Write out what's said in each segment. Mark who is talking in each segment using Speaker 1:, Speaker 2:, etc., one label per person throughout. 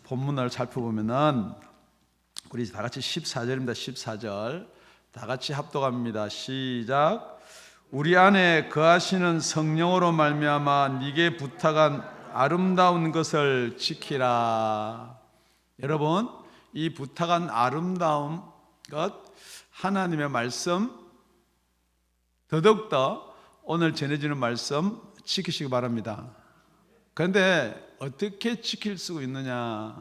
Speaker 1: 본문을 살펴보면은 우리 다 같이 14절입니다. 14절 다 같이 합독합니다. 시작. 우리 안에 거하시는 성령으로 말미암아 네게 부탁한 아름다운 것을 지키라. 여러분, 이 부탁한 아름다운 것, 하나님의 말씀, 더더욱더 오늘 전해지는 말씀 지키시기 바랍니다. 그런데 어떻게 지킬 수 있느냐?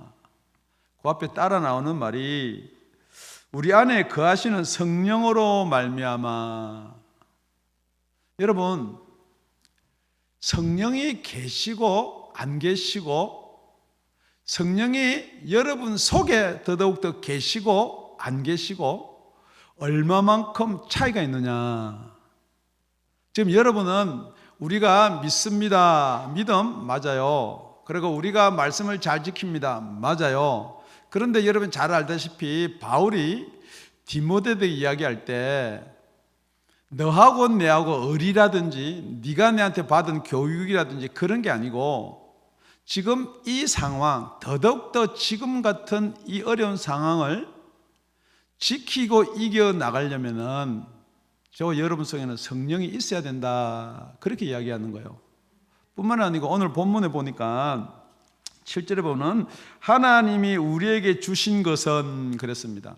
Speaker 1: 그 앞에 따라 나오는 말이 우리 안에 거하시는 성령으로 말미암아. 여러분, 성령이 계시고 안 계시고, 성령이 여러분 속에 더더욱더 계시고 안 계시고 얼마만큼 차이가 있느냐? 지금 여러분은 우리가 믿습니다. 믿음 맞아요. 그리고 우리가 말씀을 잘 지킵니다. 맞아요. 그런데 여러분 잘 알다시피 바울이 디모데에게 이야기할 때 너하고 내하고 의리라든지 네가 내한테 받은 교육이라든지 그런 게 아니고 지금 이 상황, 더더욱더 지금 같은 이 어려운 상황을 지키고 이겨나가려면은 저 여러분 속에는 성령이 있어야 된다. 그렇게 이야기하는 거예요. 뿐만 아니고 오늘 본문에 보니까 7절에 보면 하나님이 우리에게 주신 것은 그랬습니다.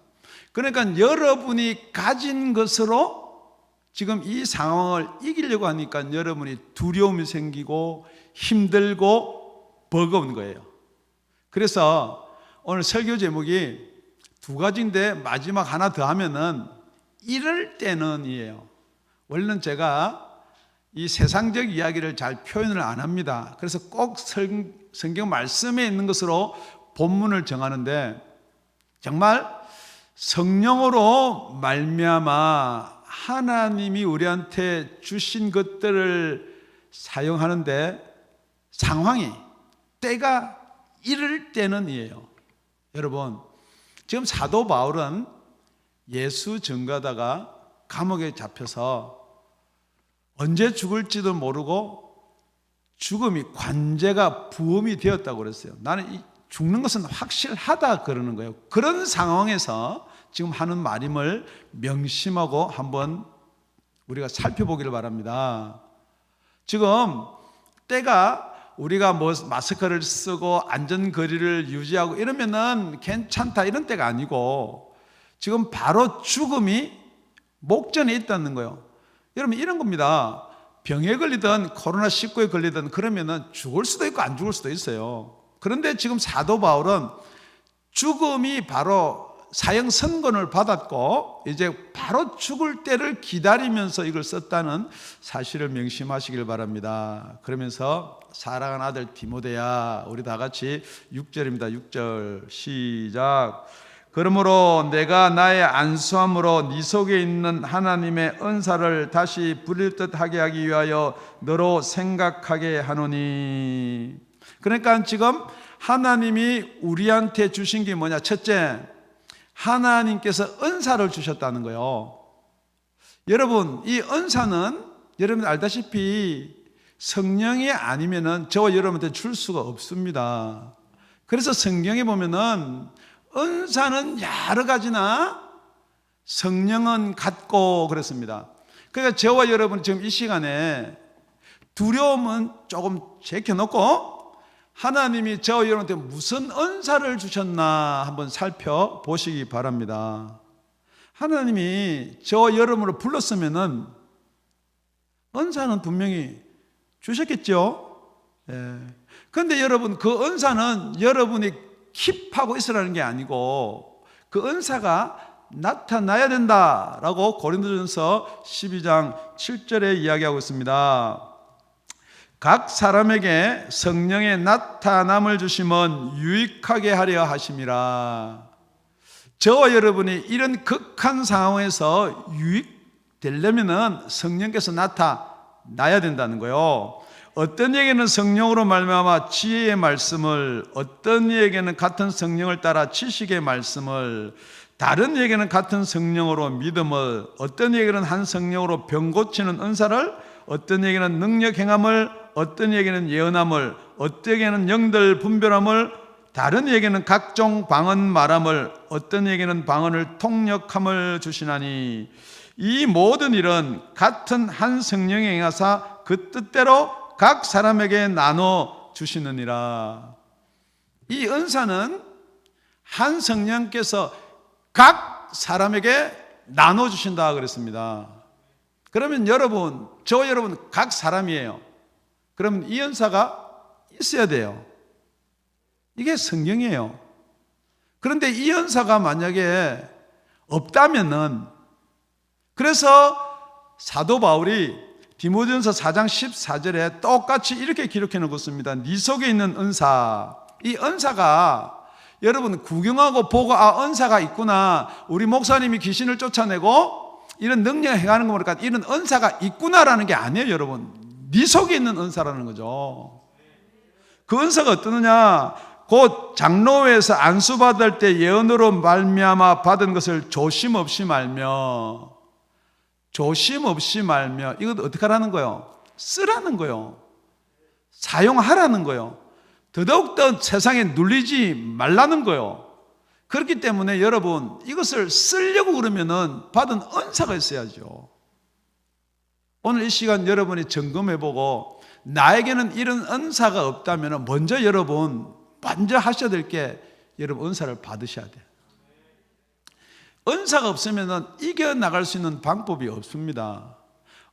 Speaker 1: 그러니까 여러분이 가진 것으로 지금 이 상황을 이기려고 하니까 여러분이 두려움이 생기고 힘들고 버거운 거예요. 그래서 오늘 설교 제목이 두 가지인데 마지막 하나 더 하면은 이럴 때는 이에요. 원래는 제가 이 세상적 이야기를 잘 표현을 안 합니다. 그래서 꼭 성경 말씀에 있는 것으로 본문을 정하는데 정말 성령으로 말미암아 하나님이 우리한테 주신 것들을 사용하는데 상황이 때가 이럴 때는 이에요. 여러분, 지금 사도 바울은 예수 증거하다가 감옥에 잡혀서 언제 죽을지도 모르고 죽음이 관제가 부험이 되었다고 그랬어요. 나는 죽는 것은 확실하다 그러는 거예요. 그런 상황에서 지금 하는 말임을 명심하고 한번 우리가 살펴보기를 바랍니다. 지금 때가 우리가 뭐 마스크를 쓰고 안전거리를 유지하고 이러면은 괜찮다 이런 때가 아니고 지금 바로 죽음이 목전에 있다는 거예요. 여러분 이런 겁니다. 병에 걸리든 코로나19에 걸리든 그러면은 죽을 수도 있고 안 죽을 수도 있어요. 그런데 지금 사도 바울은 죽음이 바로 사형 선고를 받았고 이제 바로 죽을 때를 기다리면서 이걸 썼다는 사실을 명심하시길 바랍니다. 그러면서 사랑하는 아들 디모데야, 우리 다 같이 6절입니다. 6절 시작. 그러므로 내가 나의 안수함으로 네 속에 있는 하나님의 은사를 다시 부릴 듯하게 하기 위하여 너로 생각하게 하노니. 그러니까 지금 하나님이 우리한테 주신 게 뭐냐? 첫째, 하나님께서 은사를 주셨다는 거예요. 여러분, 이 은사는 여러분 알다시피 성령이 아니면은 저와 여러분한테 줄 수가 없습니다. 그래서 성경에 보면은 은사는 여러 가지나 성령은 같고 그렇습니다. 그러니까 저와 여러분 지금 이 시간에 두려움은 조금 제껴놓고 하나님이 저와 여러분한테 무슨 은사를 주셨나 한번 살펴보시기 바랍니다. 하나님이 저와 여러분을 불렀으면은 은사는 분명히 주셨겠죠. 그런데 여러분 그 은사는 여러분이 킵하고 있으라는 게 아니고 그 은사가 나타나야 된다라고 고린도전서 12장 7절에 이야기하고 있습니다. 각 사람에게 성령의 나타남을 주심은 유익하게 하려 하심이라. 저와 여러분이 이런 극한 상황에서 유익되려면 성령께서 나타나야 된다는 거예요. 어떤 이에게는 성령으로 말미암아 지혜의 말씀을, 어떤 이에게는 같은 성령을 따라 지식의 말씀을, 다른 이에게는 같은 성령으로 믿음을, 어떤 이에게는 한 성령으로 병 고치는 은사를, 어떤 이에게는 능력 행함을, 어떤 이에게는 예언함을, 어떤 이에게는 영들 분별함을 다른 이에게는 각종 방언 말함을, 어떤 이에게는 방언을 통역함을 주시나니 이 모든 일은 같은 한 성령이 행하사 그 뜻대로 각 사람에게 나눠 주시느니라. 이 은사는 한 성령께서 각 사람에게 나눠 주신다 그랬습니다. 그러면 여러분, 저 여러분 각 사람이에요. 그러면 이 은사가 있어야 돼요. 이게 성경이에요. 그런데 이 은사가 만약에 없다면은, 그래서 사도 바울이 디모데전서 4장 14절에 똑같이 이렇게 기록해 놓습니다. 네 속에 있는 은사, 이 은사가 여러분 구경하고 보고 은사가 있구나, 우리 목사님이 귀신을 쫓아내고 이런 능력을 행하는 거 보니까 이런 은사가 있구나라는 게 아니에요. 여러분, 네 속에 있는 은사라는 거죠. 그 은사가 어떠느냐? 곧 장로회에서 안수받을 때 예언으로 말미암아 받은 것을 조심 없이 말며, 이것도 어떻게 하라는 거예요? 쓰라는 거예요. 사용하라는 거예요. 더더욱더 세상에 눌리지 말라는 거예요. 그렇기 때문에 여러분, 이것을 쓰려고 그러면은 받은 은사가 있어야죠. 오늘 이 시간 여러분이 점검해보고, 나에게는 이런 은사가 없다면 먼저 하셔야 될 게, 여러분 은사를 받으셔야 돼요. 은사가 없으면 이겨나갈 수 있는 방법이 없습니다.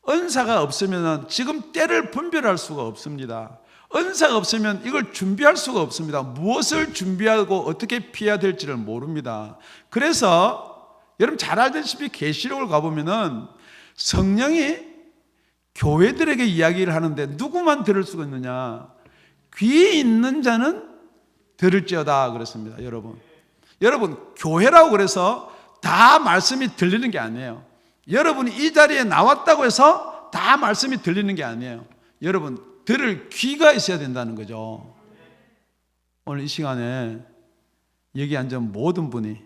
Speaker 1: 은사가 없으면 지금 때를 분별할 수가 없습니다. 은사가 없으면 이걸 준비할 수가 없습니다. 무엇을 준비하고 어떻게 피해야 될지를 모릅니다. 그래서 여러분 잘 알다시피 계시록을 가보면은 성령이 교회들에게 이야기를 하는데 누구만 들을 수가 있느냐? 귀 있는 자는 들을지어다 그랬습니다. 여러분 교회라고 그래서 다 말씀이 들리는 게 아니에요. 여러분이 이 자리에 나왔다고 해서 다 말씀이 들리는 게 아니에요. 여러분 들을 귀가 있어야 된다는 거죠. 오늘 이 시간에 여기 앉은 모든 분이,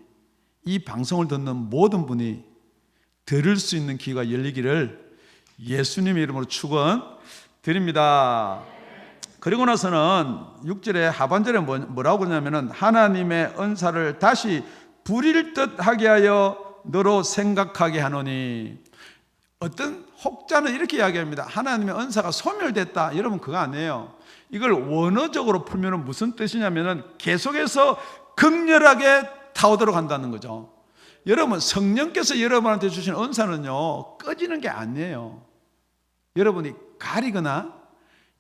Speaker 1: 이 방송을 듣는 모든 분이 들을 수 있는 귀가 열리기를 예수님의 이름으로 축원드립니다. 그리고 나서는 6절에 하반절에 뭐라고 그러냐면은 하나님의 은사를 다시 부릴 듯 하게 하여 너로 생각하게 하노니, 어떤 혹자는 이렇게 이야기합니다. 하나님의 은사가 소멸됐다. 여러분 그거 아니에요. 이걸 원어적으로 풀면 무슨 뜻이냐면은 계속해서 극렬하게 타오도록 한다는 거죠. 여러분 성령께서 여러분한테 주신 은사는요 꺼지는 게 아니에요. 여러분이 가리거나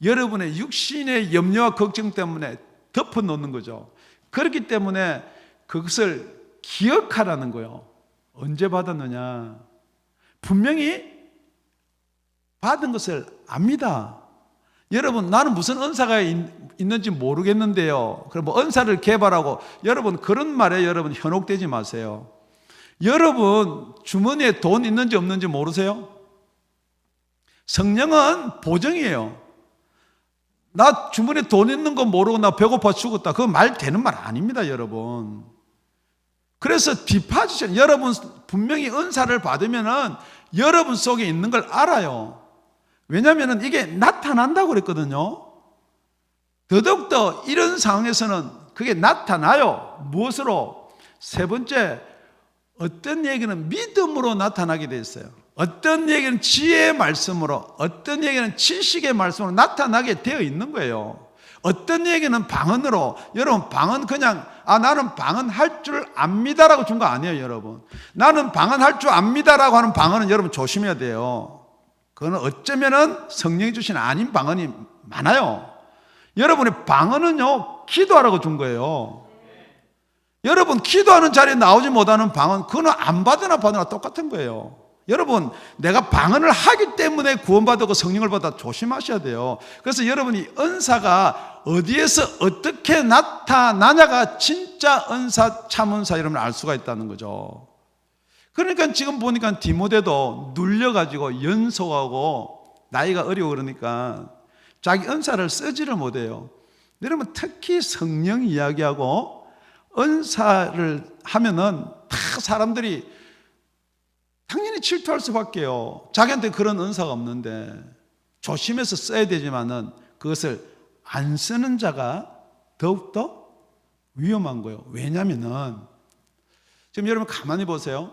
Speaker 1: 여러분의 육신의 염려와 걱정 때문에 덮어놓는 거죠. 그렇기 때문에 그것을 기억하라는 거예요. 언제 받았느냐? 분명히 받은 것을 압니다. 여러분 나는 무슨 은사가 있는지 모르겠는데요. 그럼 뭐 은사를 개발하고, 여러분 그런 말에 여러분 현혹되지 마세요. 여러분 주머니에 돈 있는지 없는지 모르세요? 성령은 보정이에요. 나 주머니에 돈 있는 거 모르고 나 배고파 죽었다, 그거 말 되는 말 아닙니다. 여러분 그래서 디파지션, 여러분 분명히 은사를 받으면은 여러분 속에 있는 걸 알아요. 왜냐하면 이게 나타난다고 그랬거든요. 더더욱더 이런 상황에서는 그게 나타나요. 무엇으로? 세 번째, 어떤 얘기는 믿음으로 나타나게 돼 있어요. 어떤 얘기는 지혜의 말씀으로, 어떤 얘기는 지식의 말씀으로 나타나게 되어 있는 거예요. 어떤 얘기는 방언으로. 여러분 방언 그냥 나는 방언 할 줄 압니다라고 준 거 아니에요. 여러분 나는 방언 할 줄 압니다라고 하는 방언은 여러분 조심해야 돼요. 그거는 어쩌면은 성령이 주신 아닌 방언이 많아요. 여러분의 방언은요 기도하라고 준 거예요. 여러분 기도하는 자리에 나오지 못하는 방언, 그거는 안 받으나 받으나 똑같은 거예요. 여러분 내가 방언을 하기 때문에 구원받고 성령을 받아 조심하셔야 돼요. 그래서 여러분이 은사가 어디에서 어떻게 나타나냐가 진짜 은사, 참은사 여러분 알 수가 있다는 거죠. 그러니까 지금 보니까 디모데도 눌려가지고 연소하고 나이가 어리고 그러니까 자기 은사를 쓰지를 못해요. 여러분 특히 성령 이야기하고 은사를 하면은 다 사람들이 당연히 질투할 수밖에요. 자기한테 그런 은사가 없는데. 조심해서 써야 되지만은 그것을 안 쓰는 자가 더욱더 위험한 거예요. 왜냐하면은 지금 여러분 가만히 보세요.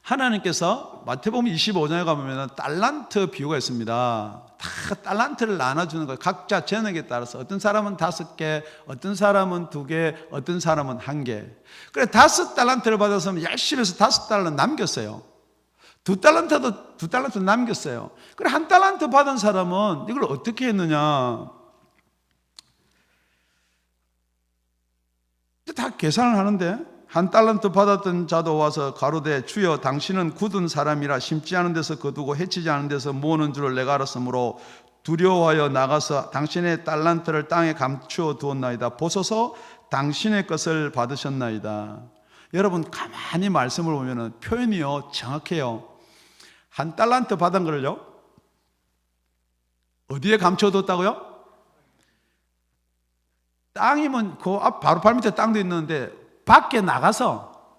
Speaker 1: 하나님께서 마태복음 25장에 가보면 달란트 비유가 있습니다. 다 달란트를 나눠주는 거예요. 각자 재능에 따라서 어떤 사람은 5개, 어떤 사람은 2개, 어떤 사람은 1개. 그래 5달란트를 받아서 열심히 해서 5달러 남겼어요. 2달란트 남겼어요. 그래 1달란트 받은 사람은 이걸 어떻게 했느냐? 다 계산을 하는데 1달란트 받았던 자도 와서 가로되 주여 당신은 굳은 사람이라 심지 않은 데서 거두고 해치지 않은 데서 모으는 줄을 내가 알았으므로 두려워하여 나가서 당신의 달란트를 땅에 감추어 두었나이다. 보소서 당신의 것을 받으셨나이다. 여러분 가만히 말씀을 보면 표현이요 정확해요. 1달란트 받은 걸요 어디에 감춰뒀다고요? 땅이면 그 앞 바로 발 밑에 땅도 있는데 밖에 나가서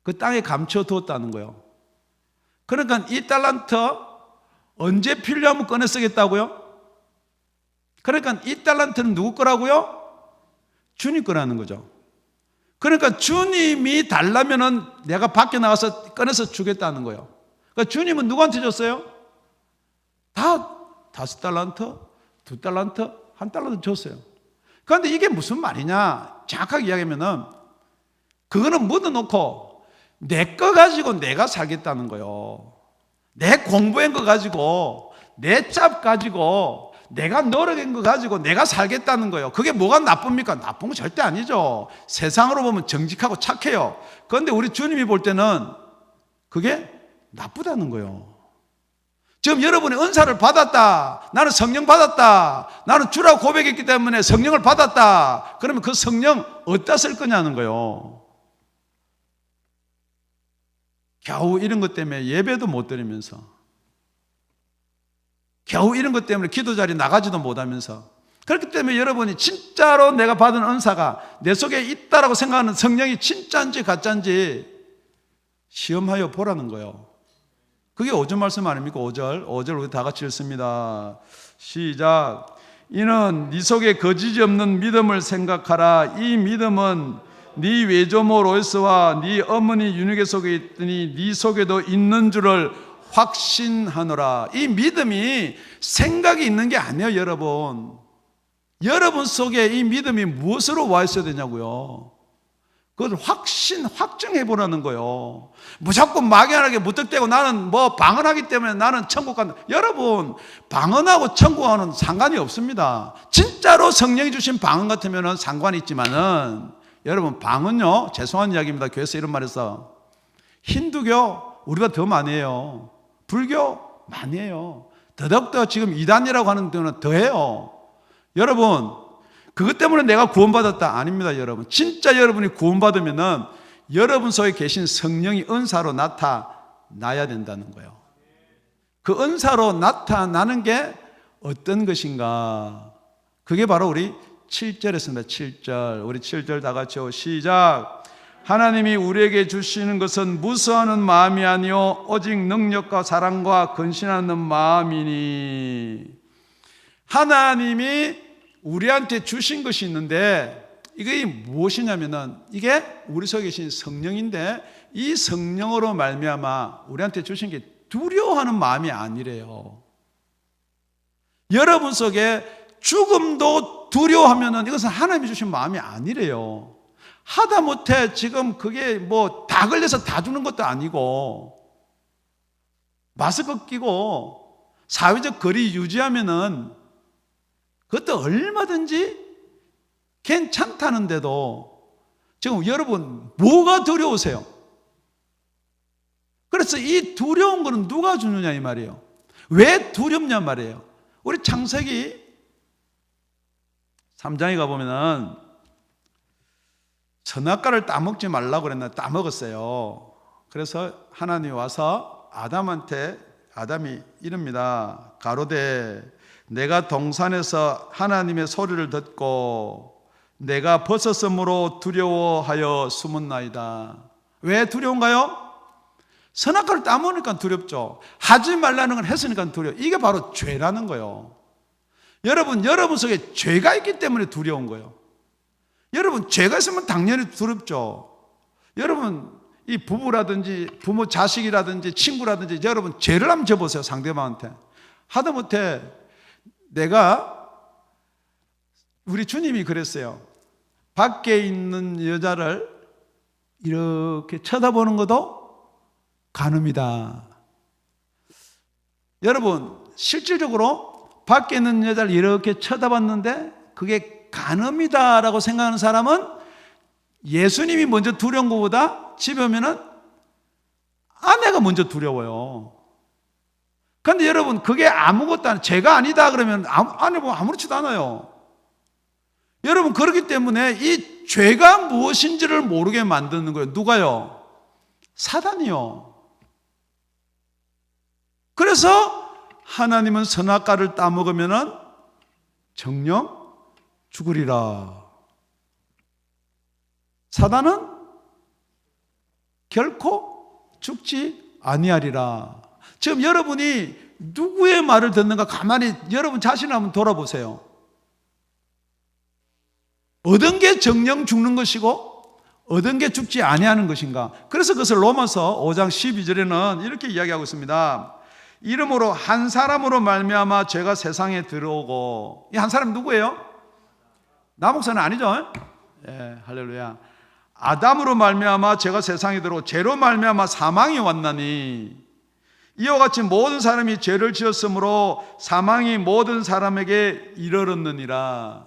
Speaker 1: 그 땅에 감춰두었다는 거예요. 그러니까 이 달란트 언제 필요하면 꺼내 쓰겠다고요? 그러니까 이 달란트는 누구 거라고요? 주님 거라는 거죠. 그러니까 주님이 달라면은 내가 밖에 나가서 꺼내서 주겠다는 거예요. 그러니까 주님은 누구한테 줬어요? 다 5달란트, 2달란트, 1달란트 줬어요. 그런데 이게 무슨 말이냐? 정확하게 이야기하면은 그거는 묻어놓고 내 거 가지고 내가 살겠다는 거예요. 내 공부한 거 가지고 내 짭 가지고 내가 노력한 거 가지고 내가 살겠다는 거예요. 그게 뭐가 나쁩니까? 나쁜 거 절대 아니죠. 세상으로 보면 정직하고 착해요. 그런데 우리 주님이 볼 때는 그게 나쁘다는 거예요. 지금 여러분이 은사를 받았다. 나는 성령 받았다. 나는 주라고 고백했기 때문에 성령을 받았다. 그러면 그 성령 어디다 쓸 거냐는 거예요. 겨우 이런 것 때문에 예배도 못 드리면서, 겨우 이런 것 때문에 기도 자리 나가지도 못하면서, 그렇기 때문에 여러분이 진짜로 내가 받은 은사가 내 속에 있다라고 생각하는 성령이 진짜인지 가짜인지 시험하여 보라는 거예요. 그게 5절 말씀 아닙니까? 5절 우리 다 같이 읽습니다. 시작. 이는 네 속에 거짓이 없는 믿음을 생각하라. 이 믿음은 네 외조모 로이스와 네 어머니 유니게 속에 있더니 네 속에도 있는 줄을 확신하노라. 이 믿음이 생각이 있는 게 아니에요, 여러분. 여러분 속에 이 믿음이 무엇으로 와 있어야 되냐고요. 그걸 확정해 보라는 거예요. 무조건 막연하게 무턱대고 나는 뭐 방언하기 때문에 나는 천국 간다. 여러분, 방언하고 천국하고는 상관이 없습니다. 진짜로 성령이 주신 방언 같으면 상관이 있지만은, 여러분, 방언요, 죄송한 이야기입니다. 교회에서 이런 말해서. 힌두교, 우리가 더 많이 해요. 불교, 많이 해요. 더더욱더 지금 이단이라고 하는 데는 더 해요. 여러분, 그것 때문에 내가 구원받았다? 아닙니다, 여러분. 진짜 여러분이 구원받으면은 여러분 속에 계신 성령이 은사로 나타나야 된다는 거예요. 그 은사로 나타나는 게 어떤 것인가? 그게 바로 우리 7절이었습니다. 7절. 우리 7절 다 같이요. 시작. 하나님이 우리에게 주시는 것은 무수하는 마음이 아니요 오직 능력과 사랑과 근신하는 마음이니. 하나님이 우리한테 주신 것이 있는데 이게 무엇이냐면은 이게 우리 속에 계신 성령인데 이 성령으로 말미암아 우리한테 주신 게 두려워하는 마음이 아니래요. 여러분 속에 죽음도 두려워하면은 이것은 하나님이 주신 마음이 아니래요. 하다못해 지금 그게 뭐 다 걸려서 다 죽는 것도 아니고 마스크 끼고 사회적 거리 유지하면은 그것도 얼마든지 괜찮다는데도 지금 여러분 뭐가 두려우세요? 그래서 이 두려운 거는 누가 주느냐 이 말이에요. 왜 두렵냐 말이에요. 우리 창세기 3장에 가보면은 선악과를 따먹지 말라고 그랬나 따먹었어요. 그래서 하나님이 와서 아담이 이릅니다. 가로되 내가 동산에서 하나님의 소리를 듣고 내가 벗었으므로 두려워하여 숨었나이다. 왜 두려운가요? 선악과를 따먹으니까 두렵죠. 하지 말라는 건 했으니까 두려워. 이게 바로 죄라는 거예요. 여러분 속에 죄가 있기 때문에 두려운 거예요. 여러분, 죄가 있으면 당연히 두렵죠. 여러분, 이 부부라든지 부모 자식이라든지 친구라든지 여러분 죄를 한번 져보세요. 상대방한테. 하다못해 우리 주님이 그랬어요. 밖에 있는 여자를 이렇게 쳐다보는 것도 간음이다. 여러분, 실질적으로 밖에 있는 여자를 이렇게 쳐다봤는데 그게 간음이다라고 생각하는 사람은 예수님이 먼저 두려운 것보다 집에 오면은 아내가 먼저 두려워요. 그런데 여러분, 그게 아무것도 죄가 아니다 그러면 아내 보면 아무렇지도 않아요. 여러분, 그렇기 때문에 이 죄가 무엇인지를 모르게 만드는 거예요. 누가요? 사단이요. 그래서 하나님은 선악과를 따먹으면은 정녕 죽으리라. 사단은 결코 죽지 아니하리라. 지금 여러분이 누구의 말을 듣는가 가만히 여러분 자신을 한번 돌아보세요. 어떤 게 정령 죽는 것이고 어떤 게 죽지 아니하는 것인가. 그래서 그것을 로마서 5장 12절에는 이렇게 이야기하고 있습니다. 이름으로 한 사람으로 말미암아 죄가 세상에 들어오고, 이 한 사람 누구예요? 나 목사는 아니죠? 예, 할렐루야. 아담으로 말미암아 죄가 세상에 들어오고 죄로 말미암아 사망이 왔나니 이와 같이 모든 사람이 죄를 지었으므로 사망이 모든 사람에게 이르렀느니라.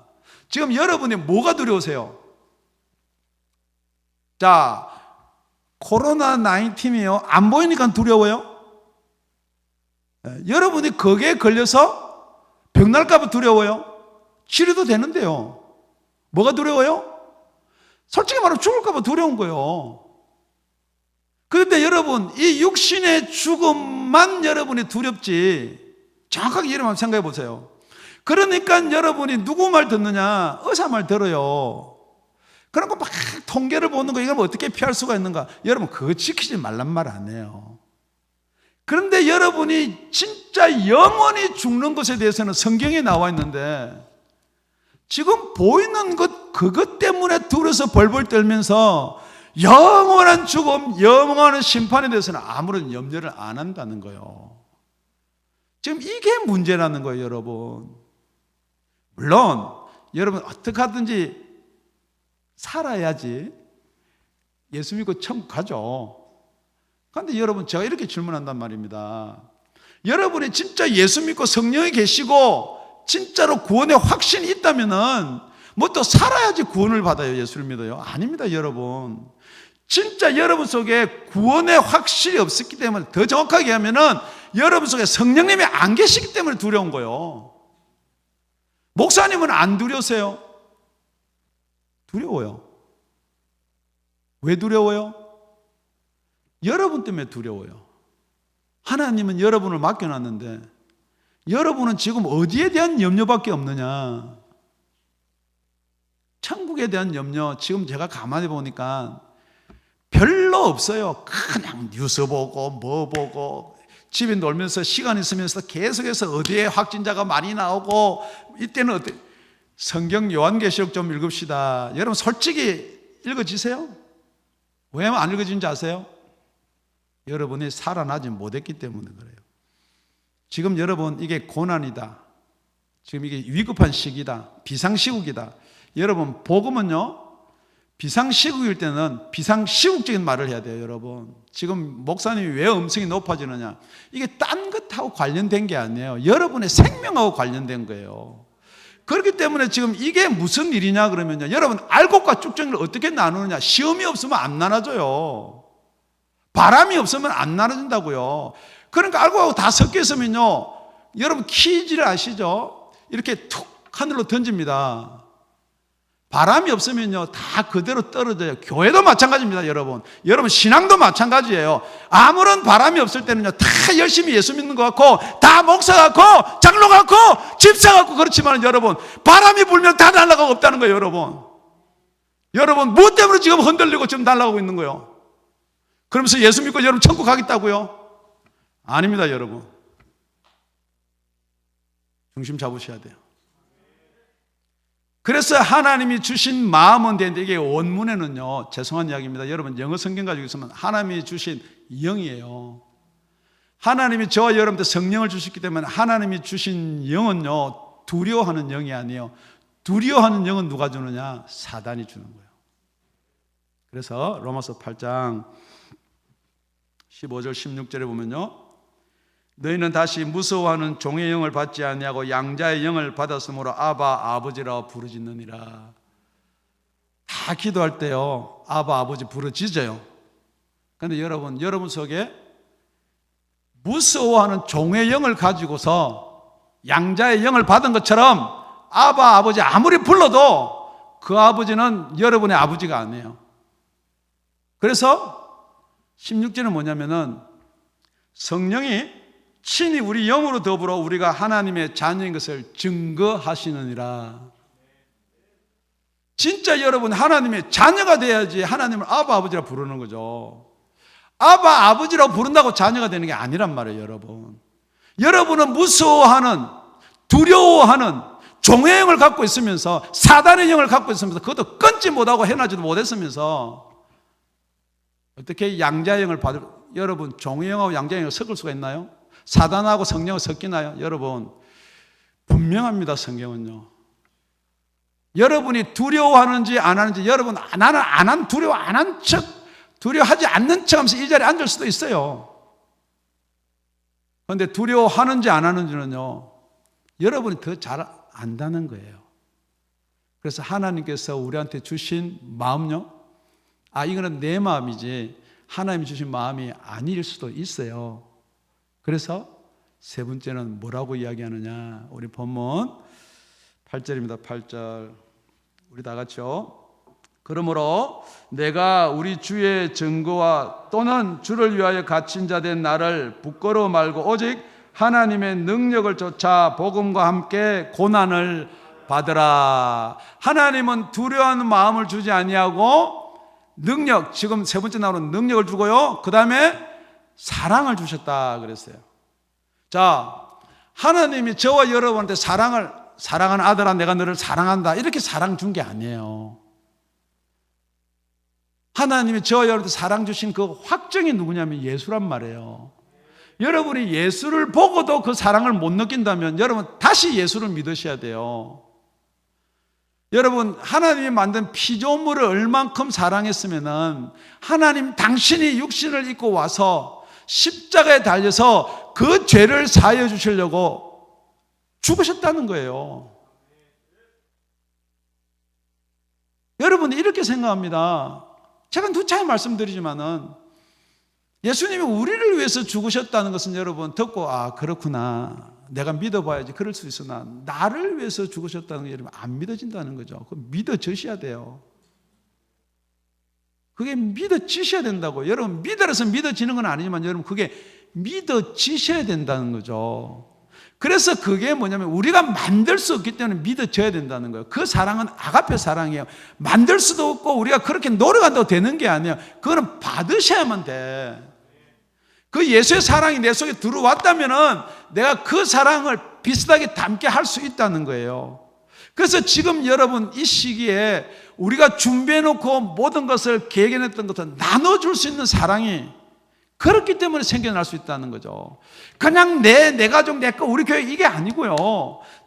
Speaker 1: 지금 여러분이 뭐가 두려우세요? 자, 코로나 19이요. 안 보이니까 두려워요? 여러분이 거기에 걸려서 병날까 봐 두려워요? 치료도 되는데요. 뭐가 두려워요? 솔직히 말하면 죽을까 봐 두려운 거예요. 그런데 여러분, 이 육신의 죽음만 여러분이 두렵지, 정확하게 여러분 생각해 보세요. 그러니까 여러분이 누구 말 듣느냐? 의사 말 들어요. 그런 거 막 통계를 보는 거, 이걸 어떻게 피할 수가 있는가? 여러분, 그거 지키지 말란 말 안 해요. 그런데 여러분이 진짜 영원히 죽는 것에 대해서는 성경에 나와 있는데 지금 보이는 것, 그것 때문에 두려서 벌벌 떨면서 영원한 죽음, 영원한 심판에 대해서는 아무런 염려를 안 한다는 거예요. 지금 이게 문제라는 거예요, 여러분. 물론 여러분 어떻게 하든지 살아야지 예수 믿고 천국 가죠. 그런데 여러분, 제가 이렇게 질문한단 말입니다. 여러분이 진짜 예수 믿고 성령이 계시고 진짜로 구원의 확신이 있다면은 뭐 또 살아야지 구원을 받아요, 예수를 믿어요? 아닙니다, 여러분. 진짜 여러분 속에 구원의 확실이 없었기 때문에, 더 정확하게 하면은 여러분 속에 성령님이 안 계시기 때문에 두려운 거예요. 목사님은 안 두려우세요? 두려워요. 왜 두려워요? 여러분 때문에 두려워요. 하나님은 여러분을 맡겨놨는데 여러분은 지금 어디에 대한 염려밖에 없느냐? 천국에 대한 염려, 지금 제가 가만히 보니까 별로 없어요. 그냥 뉴스 보고 뭐 보고 집에 놀면서 시간 있으면서 계속해서 어디에 확진자가 많이 나오고, 이때는 어때? 성경 요한계시록 좀 읽읍시다. 여러분 솔직히 읽어지세요? 왜 안 읽어진지 아세요? 여러분이 살아나지 못했기 때문에 그래요. 지금 여러분, 이게 고난이다, 지금 이게 위급한 시기다, 비상시국이다. 여러분, 복음은요, 비상시국일 때는 비상시국적인 말을 해야 돼요. 여러분, 지금 목사님이 왜 음성이 높아지느냐, 이게 딴 것하고 관련된 게 아니에요. 여러분의 생명하고 관련된 거예요. 그렇기 때문에 지금 이게 무슨 일이냐 그러면요, 여러분, 알곡과 쭉정이를 어떻게 나누느냐. 시험이 없으면 안 나눠져요. 바람이 없으면 안 나눠진다고요. 그러니까 알곡하고 다 섞여 있으면요, 여러분 퀴즈를 아시죠? 이렇게 툭 하늘로 던집니다. 바람이 없으면요, 다 그대로 떨어져요. 교회도 마찬가지입니다, 여러분. 여러분, 신앙도 마찬가지예요. 아무런 바람이 없을 때는요, 다 열심히 예수 믿는 것 같고, 다 목사 같고, 장로 같고, 집사 같고, 그렇지만 여러분, 바람이 불면 다 날아가고 없다는 거예요, 여러분. 여러분, 무엇 때문에 지금 흔들리고 지금 날아가고 있는 거예요? 그러면서 예수 믿고 여러분 천국 가겠다고요? 아닙니다, 여러분. 중심 잡으셔야 돼요. 그래서 하나님이 주신 마음은 되는데 이게 원문에는요, 죄송한 이야기입니다. 여러분 영어 성경 가지고 있으면 하나님이 주신 영이에요. 하나님이 저와 여러분들 성령을 주셨기 때문에 하나님이 주신 영은요, 두려워하는 영이 아니에요. 두려워하는 영은 누가 주느냐? 사단이 주는 거예요. 그래서 로마서 8장 15절 16절에 보면요, 너희는 다시 무서워하는 종의 영을 받지 아니하고 양자의 영을 받았으므로 아바 아버지라 부르짖느니라. 다 기도할 때요, 아바 아버지 부르짖어요. 그런데 여러분 속에 무서워하는 종의 영을 가지고서 양자의 영을 받은 것처럼 아바 아버지 아무리 불러도 그 아버지는 여러분의 아버지가 아니에요. 그래서 16절은 뭐냐면은 성령이 친히 우리 영으로 더불어 우리가 하나님의 자녀인 것을 증거하시느니라. 진짜 여러분 하나님의 자녀가 돼야지 하나님을 아바 아버지라 부르는 거죠. 아바 아버지라고 부른다고 자녀가 되는 게 아니란 말이에요. 여러분은 무서워하는, 두려워하는 종의 영을 갖고 있으면서, 사단의 영을 갖고 있으면서 그것도 끊지 못하고 해나지도 못했으면서 어떻게 양자의 영을 받을, 여러분 종의 영하고 양자의 영을 섞을 수가 있나요? 사단하고 성령을 섞이나요? 여러분 분명합니다. 성경은요. 여러분이 두려워하는지 안 하는지, 여러분 나는 안 한, 두려워 안 한 척, 두려워하지 않는 척 하면서 이 자리에 앉을 수도 있어요. 그런데 두려워하는지 안 하는지는요, 여러분이 더 잘 안다는 거예요. 그래서 하나님께서 우리한테 주신 마음요, 이거는 내 마음이지 하나님이 주신 마음이 아닐 수도 있어요. 그래서 세 번째는 뭐라고 이야기하느냐, 우리 본문 8절입니다. 8절 우리 다 같이요. 그러므로 내가 우리 주의 증거와 또는 주를 위하여 갇힌 자 된 나를 부끄러워 말고 오직 하나님의 능력을 쫓아 복음과 함께 고난을 받으라. 하나님은 두려워하는 마음을 주지 아니하고 능력, 지금 세 번째 나오는 능력을 주고요, 그 다음에 사랑을 주셨다 그랬어요. 자, 하나님이 저와 여러분한테 사랑하는 아들아 내가 너를 사랑한다 이렇게 사랑 준 게 아니에요. 하나님이 저와 여러분한테 사랑 주신 그 확정이 누구냐면 예수란 말이에요. 여러분이 예수를 보고도 그 사랑을 못 느낀다면 여러분 다시 예수를 믿으셔야 돼요. 여러분 하나님이 만든 피조물을 얼만큼 사랑했으면은 하나님 당신이 육신을 입고 와서 십자가에 달려서 그 죄를 사하여 주시려고 죽으셨다는 거예요. 여러분 이렇게 생각합니다. 제가 두 차례 말씀드리지만은 예수님이 우리를 위해서 죽으셨다는 것은 여러분 듣고 그렇구나, 내가 믿어봐야지 그럴 수 있으나 나를 위해서 죽으셨다는 게 여러분 안 믿어진다는 거죠. 그거 믿어지셔야 돼요. 그게 믿어지셔야 된다고. 여러분 믿어서 믿어지는 건 아니지만 여러분 그게 믿어지셔야 된다는 거죠. 그래서 그게 뭐냐면 우리가 만들 수 없기 때문에 믿어져야 된다는 거예요. 그 사랑은 아가페 사랑이에요. 만들 수도 없고 우리가 그렇게 노력한다고 되는 게 아니에요. 그거는 받으셔야만 돼. 그 예수의 사랑이 내 속에 들어왔다면은 내가 그 사랑을 비슷하게 담게 할 수 있다는 거예요. 그래서 지금 여러분 이 시기에 우리가 준비해놓고 모든 것을 계획해냈던 것을 나눠줄 수 있는 사랑이 그렇기 때문에 생겨날 수 있다는 거죠. 그냥 내 가족, 내 거, 우리 교회 이게 아니고요.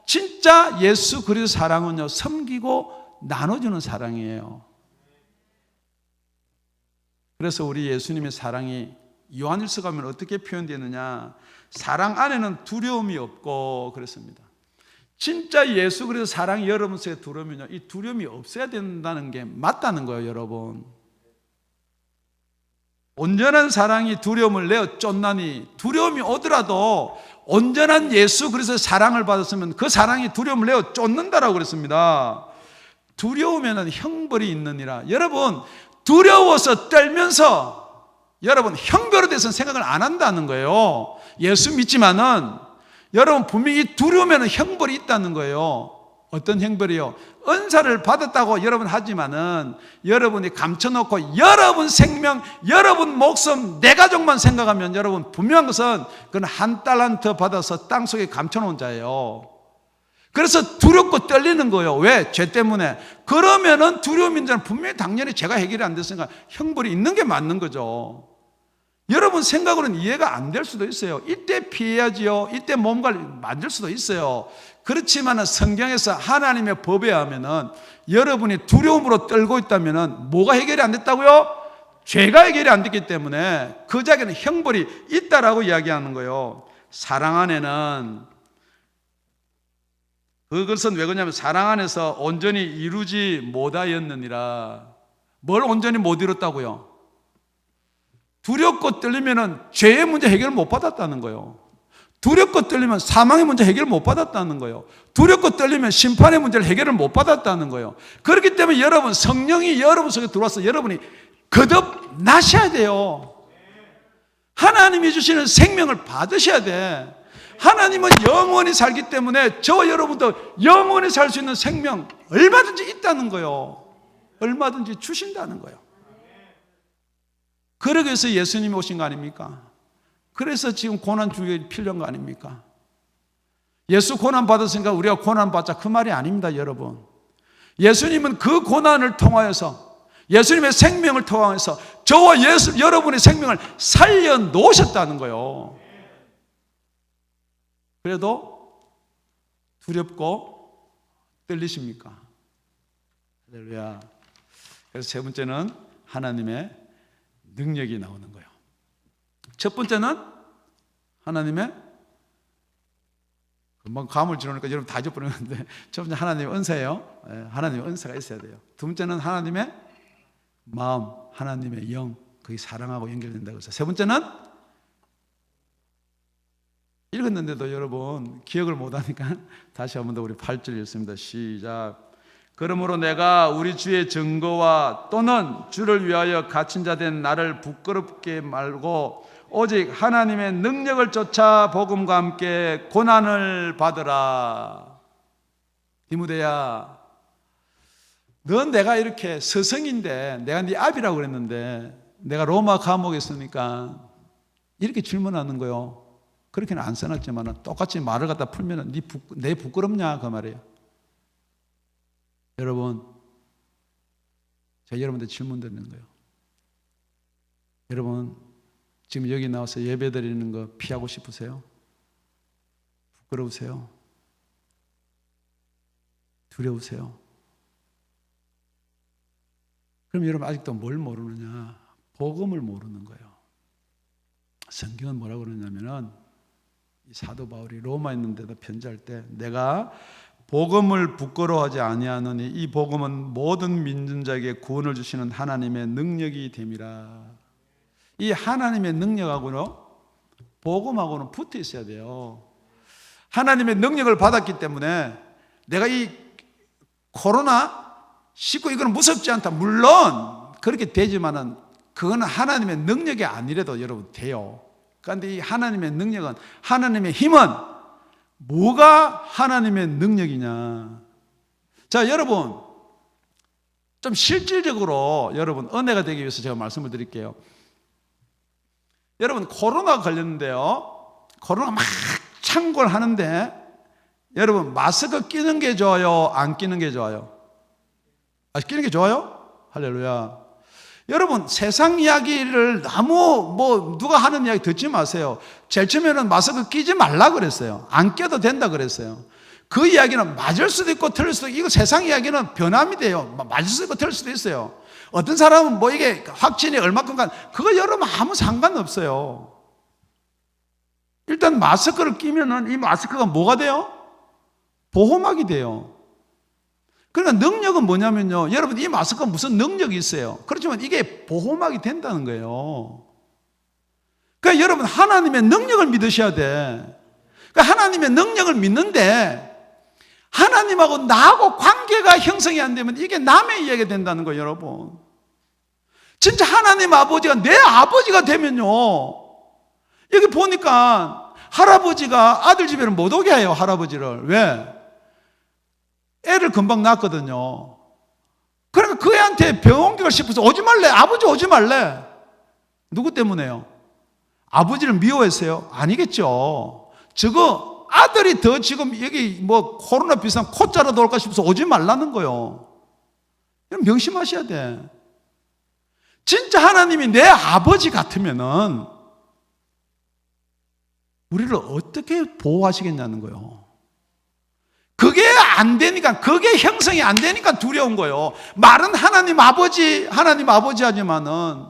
Speaker 1: 진짜 예수 그리스도 사랑은요, 섬기고 나눠주는 사랑이에요. 그래서 우리 예수님의 사랑이 요한일서 가면 어떻게 표현되느냐, 사랑 안에는 두려움이 없고 그랬습니다. 진짜 예수 그리스도 사랑이 여러분 속에 들어오면요, 이 두려움이 없어야 된다는 게 맞다는 거예요. 여러분 온전한 사랑이 두려움을 내어 쫓나니, 두려움이 오더라도 온전한 예수 그리스도의 사랑을 받았으면 그 사랑이 두려움을 내어 쫓는다라고 그랬습니다. 두려우면 형벌이 있느니라. 여러분 두려워서 떨면서 여러분 형벌에 대해서는 생각을 안 한다는 거예요. 예수 믿지만은 여러분 분명히 두려우면 형벌이 있다는 거예요. 어떤 형벌이요? 은사를 받았다고 여러분 하지만은 여러분이 감춰놓고 여러분 생명, 여러분 목숨, 내 가족만 생각하면 여러분 분명한 것은 그건 한 달란트 받아서 땅속에 감춰놓은 자예요. 그래서 두렵고 떨리는 거예요. 왜? 죄 때문에. 그러면은 두려움인 자는 분명히 당연히 죄가 해결이 안 됐으니까 형벌이 있는 게 맞는 거죠. 여러분 생각으로는 이해가 안 될 수도 있어요. 이때 피해야지요. 이때 몸을 만질 수도 있어요. 그렇지만 성경에서 하나님의 법에 의하면은 여러분이 두려움으로 떨고 있다면은 뭐가 해결이 안 됐다고요? 죄가 해결이 안 됐기 때문에 그 자에게는 형벌이 있다라고 이야기하는 거예요. 사랑 안에는, 그것은 왜 그러냐면 사랑 안에서 온전히 이루지 못하였느니라. 뭘 온전히 못 이뤘다고요? 두렵고 떨리면은 죄의 문제 해결을 못 받았다는 거예요. 두렵고 떨리면 사망의 문제 해결을 못 받았다는 거예요. 두렵고 떨리면 심판의 문제를 해결을 못 받았다는 거예요. 그렇기 때문에 여러분, 성령이 여러분 속에 들어와서 여러분이 거듭 나셔야 돼요. 하나님이 주시는 생명을 받으셔야 돼. 하나님은 영원히 살기 때문에 저와 여러분도 영원히 살 수 있는 생명 얼마든지 있다는 거예요. 얼마든지 주신다는 거예요. 그러기 위해서 예수님이 오신 거 아닙니까? 그래서 지금 고난 중에 필요한 거 아닙니까? 예수 고난 받았으니까 우리가 고난 받자, 그 말이 아닙니다, 여러분. 예수님은 그 고난을 통하여서, 예수님의 생명을 통해서 저와 여러분의 생명을 살려 놓으셨다는 거예요. 그래도 두렵고 떨리십니까? 할렐루야. 그래서 세 번째는 하나님의 능력이 나오는 거예요. 첫 번째는 하나님의, 금방 감을 지르니까 여러분 다 잊어버리는데, 첫 번째 하나님의 은사예요. 하나님의 은사가 있어야 돼요. 두 번째는 하나님의 마음, 하나님의 영, 그게 사랑하고 연결된다고 해서. 세 번째는 읽었는데도 여러분 기억을 못하니까 다시 한 번 더 우리 8절 읽습니다. 시작. 그러므로 내가 우리 주의 증거와 또는 주를 위하여 갇힌 자 된 나를 부끄럽게 말고 오직 하나님의 능력을 쫓아 복음과 함께 고난을 받으라. 디모데야, 넌 내가 이렇게 스승인데, 내가 네 아비라고 그랬는데 내가 로마 감옥에 있으니까 이렇게 질문하는 거요. 그렇게는 안 써놨지만 똑같이 말을 갖다 풀면 내 부끄럽냐 그 말이에요. 여러분, 제가 여러분들 질문 드리는 거예요. 여러분 지금 여기 나와서 예배 드리는 거 피하고 싶으세요? 부끄러우세요? 두려우세요? 그럼 여러분 아직도 뭘 모르느냐? 복음을 모르는 거예요. 성경은 뭐라고 그러냐면은, 이 사도 바울이 로마에 있는데도 편지할 때 내가 복음을 부끄러워하지 아니하느니 이 복음은 모든 믿는 자에게 구원을 주시는 하나님의 능력이 됨이라. 이 하나님의 능력하고는 복음하고는 붙어 있어야 돼요. 하나님의 능력을 받았기 때문에 내가 이 코로나19 이거는 무섭지 않다. 물론 그렇게 되지만은 그거는 하나님의 능력이 아니래도 여러분 돼요. 그런데 이 하나님의 능력은, 하나님의 힘은 뭐가 하나님의 능력이냐? 자, 여러분 좀 실질적으로 여러분 은혜가 되기 위해서 제가 말씀을 드릴게요. 여러분 코로나 걸렸는데요, 코로나 막 창궐하는데 여러분 마스크 끼는 게 좋아요, 안 끼는 게 좋아요? 끼는 게 좋아요? 할렐루야. 여러분 세상 이야기를 너무 누가 하는 이야기 듣지 마세요. 제일 처음에는 마스크 끼지 말라 그랬어요. 안 껴도 된다 그랬어요. 그 이야기는 맞을 수도 있고 틀릴 수도 있고, 이거 세상 이야기는 변함이 돼요. 맞을 수도 있고 틀릴 수도 있어요. 어떤 사람은 이게 확진이 얼마큼 그거 여러분 아무 상관없어요. 일단 마스크를 끼면은 이 마스크가 뭐가 돼요? 보호막이 돼요. 그러니까 능력은 뭐냐면요, 여러분 이 마스크가 무슨 능력이 있어요. 그렇지만 이게 보호막이 된다는 거예요. 그러니까 여러분 하나님의 능력을 믿으셔야 돼. 그러니까 하나님의 능력을 믿는데 하나님하고 나하고 관계가 형성이 안 되면 이게 남의 이야기가 된다는 거예요. 여러분 진짜 하나님 아버지가 내 아버지가 되면요, 여기 보니까 할아버지가 아들 집에는 못 오게 해요. 할아버지를. 왜? 애를 금방 낳았거든요. 그러니까 그 애한테 병원 옮기고 싶어서 오지 말래. 아버지 오지 말래. 누구 때문에요? 아버지를 미워했어요? 아니겠죠. 저거 아들이 더 지금 여기 뭐 코로나 비슷한 코자라도 올까 싶어서 오지 말라는 거요. 명심하셔야 돼. 진짜 하나님이 내 아버지 같으면은 우리를 어떻게 보호하시겠냐는 거예요. 그게 안 되니까, 그게 형성이 안 되니까 두려운 거예요. 말은 하나님 아버지 하지만은,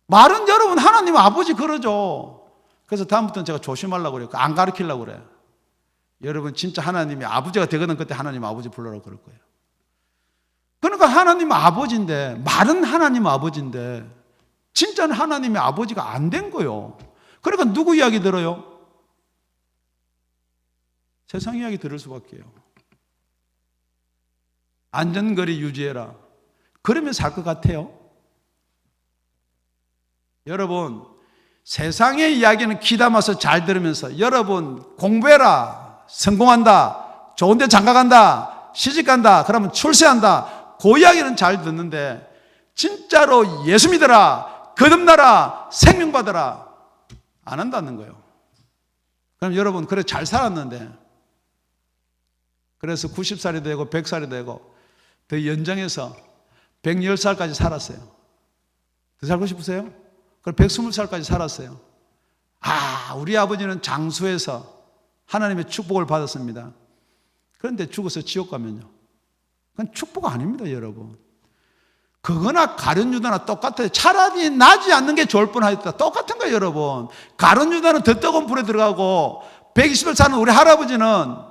Speaker 1: 말은 여러분 하나님 아버지 그러죠. 그래서 다음부터는 제가 조심하려고 그래요. 안 가르치려고 그래요. 여러분 진짜 하나님이 아버지가 되거든 그때 하나님 아버지 불러라고 그럴 거예요. 그러니까 하나님 아버지인데, 말은 하나님 아버지인데 진짜는 하나님의 아버지가 안 된 거예요. 그러니까 누구 이야기 들어요? 세상 이야기 들을 수밖에요. 안전거리 유지해라. 그러면 살 것 같아요? 여러분, 세상의 이야기는 귀담아서 잘 들으면서 여러분 공부해라, 성공한다, 좋은 데 장가간다, 시집간다, 그러면 출세한다, 그 이야기는 잘 듣는데 진짜로 예수 믿어라, 거듭나라, 생명 받아라 안 한다는 거예요. 그럼 여러분 그래 잘 살았는데, 그래서 90살이 되고 100살이 되고 더 연장해서 110살까지 살았어요. 더 살고 싶으세요? 그럼 120살까지 살았어요. 우리 아버지는 장수해서 하나님의 축복을 받았습니다. 그런데 죽어서 지옥 가면요, 그건 축복 아닙니다, 여러분. 그거나 가룟 유다나 똑같아요. 차라리 나지 않는 게 좋을 뻔하였다. 똑같은 거예요, 여러분. 가룟 유다는 더 뜨거운 불에 들어가고 120을 사는 우리 할아버지는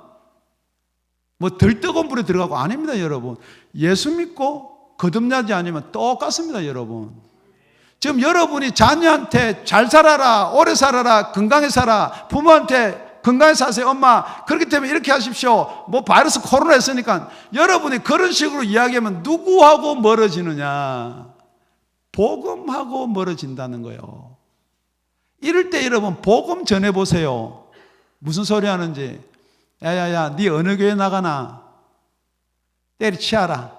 Speaker 1: 뭐 덜 뜨거운 불에 들어가고 아닙니다, 여러분. 예수 믿고 거듭나지 않으면 똑같습니다, 여러분. 지금 여러분이 자녀한테 잘 살아라, 오래 살아라, 건강히 살아, 부모한테 건강히 사세요, 엄마, 그렇기 때문에 이렇게 하십시오, 뭐 바이러스 코로나 했으니까, 여러분이 그런 식으로 이야기하면 누구하고 멀어지느냐? 복음하고 멀어진다는 거예요. 이럴 때 여러분 복음 전해보세요. 무슨 소리 하는지. 야야야, 네 어느 교회 나가나? 때리치아라.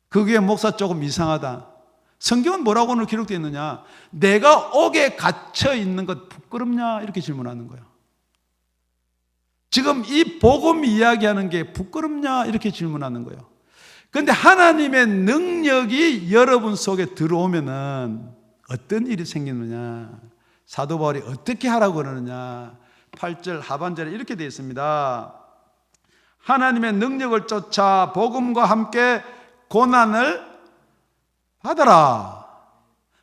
Speaker 1: 그 교회 목사 조금 이상하다. 성경은 뭐라고 오늘 기록되어 있느냐? 내가 옥에 갇혀 있는 것 부끄럽냐? 이렇게 질문하는 거예요. 지금 이 복음 이야기하는 게 부끄럽냐? 이렇게 질문하는 거예요. 그런데 하나님의 능력이 여러분 속에 들어오면은 어떤 일이 생기느냐? 사도 바울이 어떻게 하라고 그러느냐? 8절 하반절에 이렇게 되어 있습니다. 하나님의 능력을 쫓아 복음과 함께 고난을 받아라.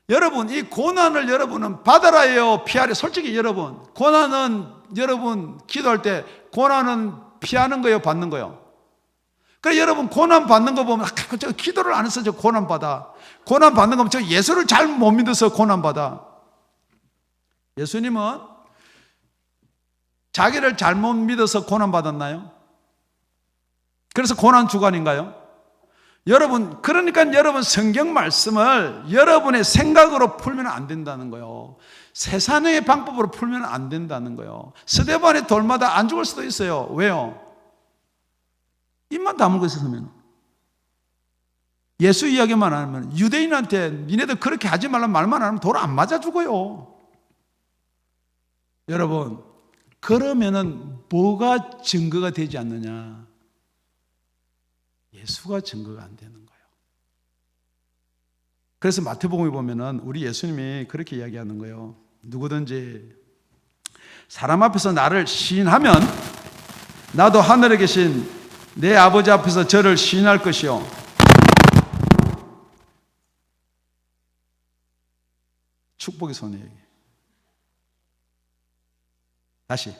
Speaker 1: 여러분, 이 고난을 여러분은 받아라예요, 피하래? 솔직히 여러분, 고난은 여러분 기도할 때 고난은 피하는 거예요, 받는 거예요? 그래, 여러분 고난 받는 거 보면 저 기도를 안 해서 저 고난 받아. 고난 받는 거 보면 저 예수를 잘 못 믿어서 고난 받아. 예수님은 자기를 잘못 믿어서 고난 받았나요? 그래서 고난 주간인가요? 여러분, 그러니까 여러분 성경 말씀을 여러분의 생각으로 풀면 안 된다는 거예요. 세상의 방법으로 풀면 안 된다는 거예요. 스데반의 돌마다 안 죽을 수도 있어요. 왜요? 입만 다물고 있었으면, 예수 이야기만 안 하면, 유대인한테 니네들 그렇게 하지 말라는 말만 안 하면 돌 안 맞아 죽어요. 여러분, 그러면은 뭐가 증거가 되지 않느냐? 예수가 증거가 안 되는 거예요. 그래서 마태복음에 보면은 우리 예수님이 그렇게 이야기하는 거예요. 누구든지 사람 앞에서 나를 시인하면 나도 하늘에 계신 내 아버지 앞에서 저를 시인할 것이요. 축복의 손이에요. 다시,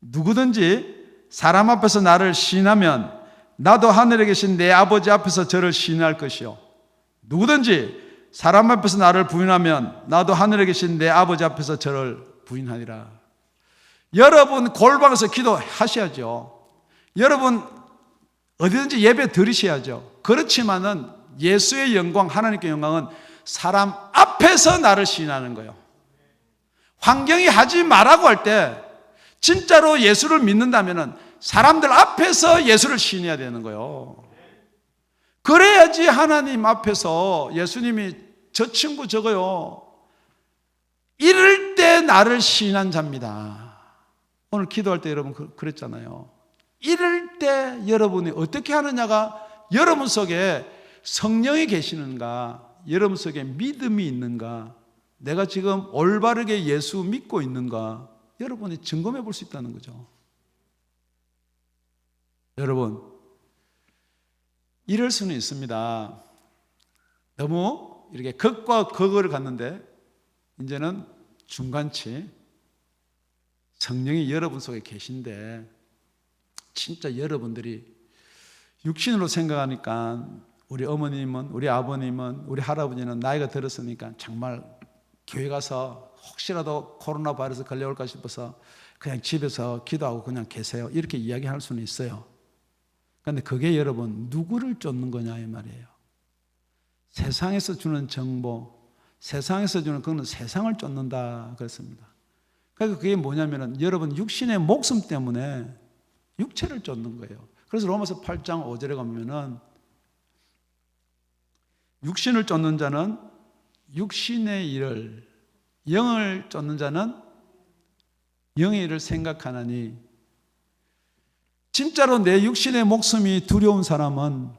Speaker 1: 누구든지 사람 앞에서 나를 시인하면 나도 하늘에 계신 내 아버지 앞에서 저를 시인할 것이요. 누구든지 사람 앞에서 나를 부인하면 나도 하늘에 계신 내 아버지 앞에서 저를 부인하리라. 여러분 골방에서 기도하셔야죠. 여러분 어디든지 예배 드리셔야죠. 그렇지만은 예수의 영광, 하나님께 영광은 사람 앞에서 나를 시인하는 거예요. 환경이 하지 말라고 할 때 진짜로 예수를 믿는다면은 사람들 앞에서 예수를 시인해야 되는 거예요. 그래야지 하나님 앞에서 예수님이 저 친구 저거요, 이럴 때 나를 시인한 자입니다. 오늘 기도할 때 여러분 그랬잖아요. 이럴 때 여러분이 어떻게 하느냐가 여러분 속에 성령이 계시는가, 여러분 속에 믿음이 있는가, 내가 지금 올바르게 예수 믿고 있는가, 여러분이 점검해 볼 수 있다는 거죠. 여러분, 이럴 수는 있습니다. 너무 이렇게 극과 극을 갔는데 이제는 중간치 성령이 여러분 속에 계신데 진짜 여러분들이 육신으로 생각하니까 우리 어머님은, 우리 아버님은, 우리 할아버지는 나이가 들었으니까 정말 교회 가서 혹시라도 코로나 바이러스 걸려올까 싶어서 그냥 집에서 기도하고 그냥 계세요. 이렇게 이야기할 수는 있어요. 그런데 그게 여러분 누구를 쫓는 거냐 이 말이에요. 세상에서 주는 정보, 세상에서 주는 그거는 세상을 쫓는다 그랬습니다. 그러니까 그게 뭐냐면은 여러분 육신의 목숨 때문에 육체를 쫓는 거예요. 그래서 로마서 8장 5절에 가면은 육신을 쫓는 자는 육신의 일을, 영을 쫓는 자는 영의 일을 생각하나니, 진짜로 내 육신의 목숨이 두려운 사람은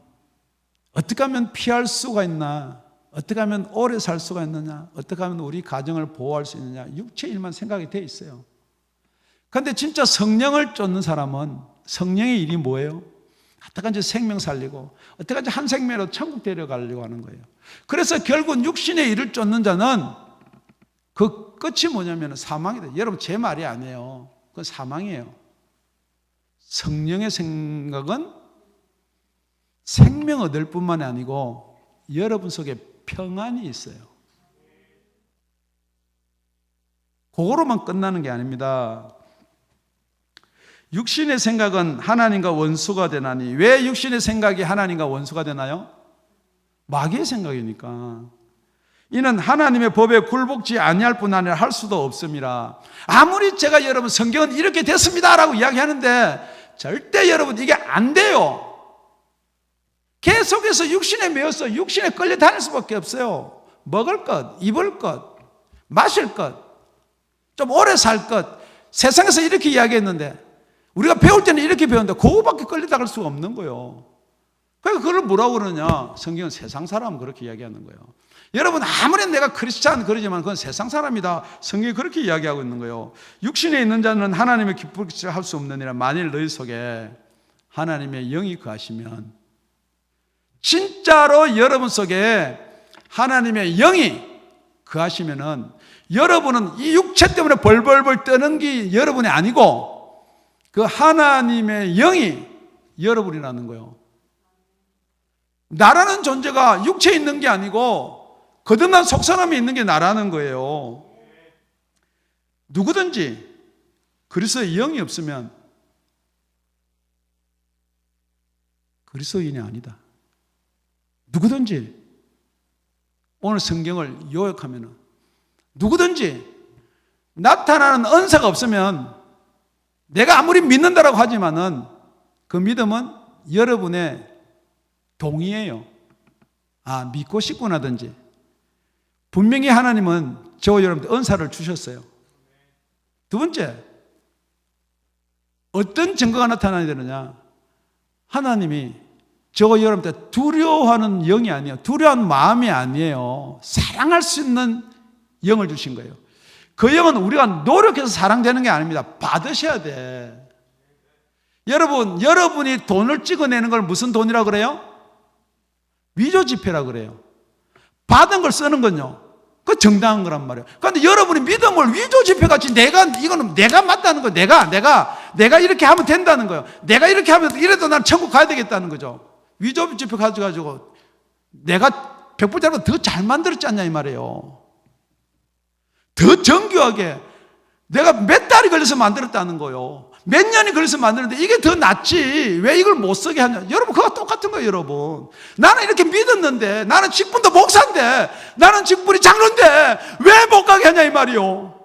Speaker 1: 어떻게 하면 피할 수가 있나, 어떻게 하면 오래 살 수가 있느냐, 어떻게 하면 우리 가정을 보호할 수 있느냐, 육체 일만 생각이 돼 있어요. 그런데 진짜 성령을 쫓는 사람은 성령의 일이 뭐예요? 어떻게 하면 생명 살리고 어떻게 하면 한 생명으로 천국 데려가려고 하는 거예요. 그래서 결국 육신의 일을 쫓는 자는 그 끝이 뭐냐면 사망이다. 여러분 제 말이 아니에요. 그건 사망이에요. 성령의 생각은 생명 얻을 뿐만이 아니고 여러분 속에 평안이 있어요. 그거로만 끝나는 게 아닙니다. 육신의 생각은 하나님과 원수가 되나니, 왜 육신의 생각이 하나님과 원수가 되나요? 마귀의 생각이니까. 이는 하나님의 법에 굴복지 아니할 뿐 아니라 할 수도 없습니다. 아무리 제가 여러분 성경은 이렇게 됐습니다라고 이야기하는데 절대 여러분 이게 안 돼요. 계속해서 육신에 매여서 육신에 끌려 다닐 수밖에 없어요. 먹을 것, 입을 것, 마실 것, 좀 오래 살 것, 세상에서 이렇게 이야기했는데 우리가 배울 때는 이렇게 배웠는데 그거밖에 끌려다갈 수가 없는 거예요. 그러니까 그걸 뭐라고 그러냐? 성경은 세상 사람 그렇게 이야기하는 거예요. 여러분 아무리 내가 크리스찬 그러지만 그건 세상 사람이다. 성경이 그렇게 이야기하고 있는 거예요. 육신에 있는 자는 하나님의 기쁘게 할 수 없느니라. 만일 너희 속에 하나님의 영이 거하시면, 진짜로 여러분 속에 하나님의 영이 거하시면은 여러분은 이 육체 때문에 벌벌벌 떠는 게 여러분이 아니고 그 하나님의 영이 여러분이라는 거예요. 나라는 존재가 육체에 있는 게 아니고 거듭난 속사람이 있는 게 나라는 거예요. 누구든지 그리스도의 영이 없으면 그리스도인이 아니다. 누구든지 오늘 성경을 요약하면 누구든지 나타나는 은사가 없으면 내가 아무리 믿는다라고 하지만은 그 믿음은 여러분의 동의예요. 아, 믿고 싶구나 하든지. 분명히 하나님은 저와 여러분들 은사를 주셨어요. 두 번째, 어떤 증거가 나타나야 되느냐? 하나님이 저와 여러분들 두려워하는 영이 아니에요. 두려워하는 마음이 아니에요. 사랑할 수 있는 영을 주신 거예요. 그 영은 우리가 노력해서 사랑되는 게 아닙니다. 받으셔야 돼. 여러분이 돈을 찍어내는 걸 무슨 돈이라고 그래요? 위조지폐라고 그래요. 받은 걸 쓰는 건요, 그 정당한 거란 말이에요. 그런데 여러분이 믿음을 위조지폐같이 이거는 내가 맞다는 거예요. 내가 이렇게 하면 된다는 거예요. 내가 이렇게 하면 이래도 난 천국 가야 되겠다는 거죠. 위조지폐 가지고 내가 100불짜리보다 더 잘 만들었지 않냐 이 말이에요. 더 정교하게 내가 몇 달이 걸려서 만들었다는 거예요. 몇 년이 걸려서 만드는데 이게 더 낫지 왜 이걸 못 쓰게 하냐. 여러분 그거 똑같은 거예요. 여러분 나는 이렇게 믿었는데, 나는 직분도 목사인데, 나는 직분이 장로인데 왜 못 가게 하냐 이 말이요.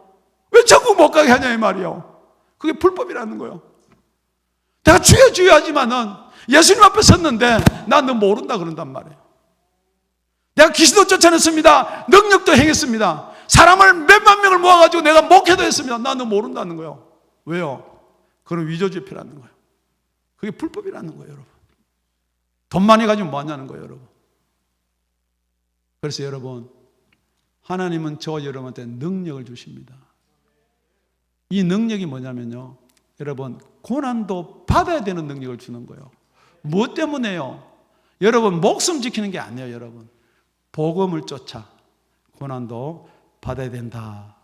Speaker 1: 왜 천국 못 가게 하냐 이 말이요. 그게 불법이라는 거예요. 내가 주여 하지만은 예수님 앞에 섰는데 난 너 모른다 그런단 말이에요. 내가 귀신도 쫓아냈습니다. 능력도 행했습니다. 사람을 몇만 명을 모아가지고 내가 목회도 했습니다. 나 너 모른다는 거예요. 왜요? 그런 위조지폐라는 거예요. 그게 불법이라는 거예요, 여러분. 돈 많이 가지면 뭐 하냐는 거예요, 여러분. 그래서 여러분, 하나님은 저와 여러분한테 능력을 주십니다. 이 능력이 뭐냐면요, 여러분, 고난도 받아야 되는 능력을 주는 거예요. 무엇 때문에요? 여러분, 목숨 지키는 게 아니에요, 여러분. 복음을 쫓아 고난도 받아야 된다.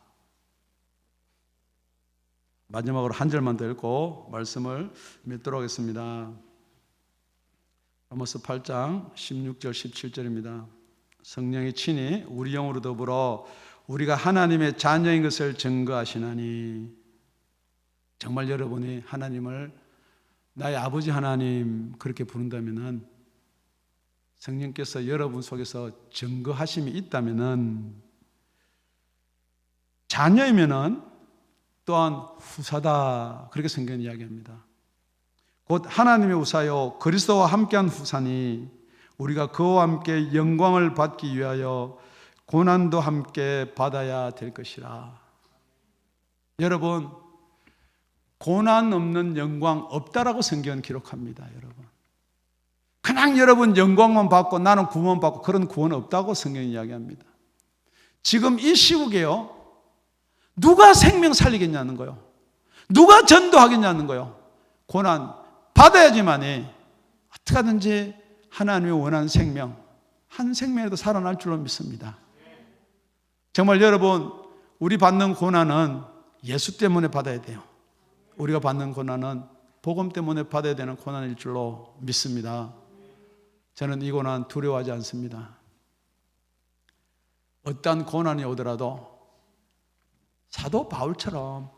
Speaker 1: 마지막으로 한 절만 더 읽고 말씀을 맺도록 하겠습니다. 아모스 8장 16절 17절입니다. 성령이 친히 우리 영으로 더불어 우리가 하나님의 자녀인 것을 증거하시나니. 정말 여러분이 하나님을 나의 아버지 하나님 그렇게 부른다면은, 성령께서 여러분 속에서 증거하심이 있다면은, 자녀이면은 또한 후사다, 그렇게 성경은 이야기합니다. 곧 하나님의 후사요 그리스도와 함께한 후사니 우리가 그와 함께 영광을 받기 위하여 고난도 함께 받아야 될 것이라. 여러분, 고난 없는 영광 없다라고 성경은 기록합니다. 여러분, 그냥 여러분 영광만 받고 나는 구원 받고 그런 구원 없다고 성경이 이야기합니다. 지금 이 시국에요, 누가 생명 살리겠냐는 거요, 누가 전도하겠냐는 거요. 고난 받아야지만이 어떻게 하든지 하나님이 원하는 생명, 한 생명에도 살아날 줄로 믿습니다. 정말 여러분, 우리 받는 고난은 예수 때문에 받아야 돼요. 우리가 받는 고난은 복음 때문에 받아야 되는 고난일 줄로 믿습니다. 저는 이 고난 두려워하지 않습니다. 어떠한 고난이 오더라도 사도 바울처럼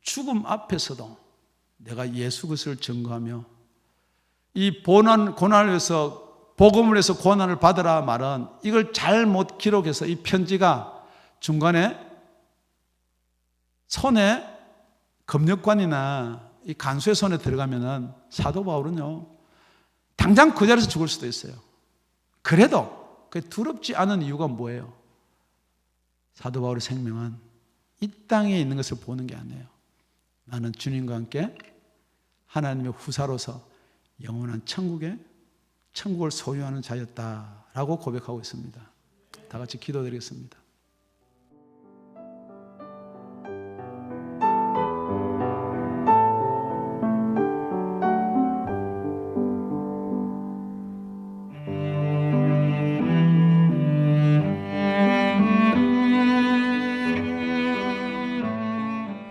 Speaker 1: 죽음 앞에서도 내가 예수 그리스도를 증거하며 이 고난을 위해서, 복음을 위해서 고난을 받으라 말은, 이걸 잘못 기록해서 이 편지가 중간에 손에 검역관이나 이 간수의 손에 들어가면은 사도 바울은요 당장 그 자리에서 죽을 수도 있어요. 그래도 그 두렵지 않은 이유가 뭐예요? 사도 바울의 생명은 이 땅에 있는 것을 보는 게 아니에요. 나는 주님과 함께 하나님의 후사로서 영원한 천국을 소유하는 자였다라고 고백하고 있습니다. 다 같이 기도드리겠습니다.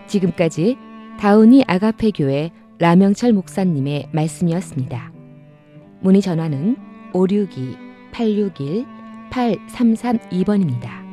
Speaker 2: 지금까지 다운이 아가페 교회 라명철 목사님의 말씀이었습니다. 문의 전화는 562-861-8332번입니다.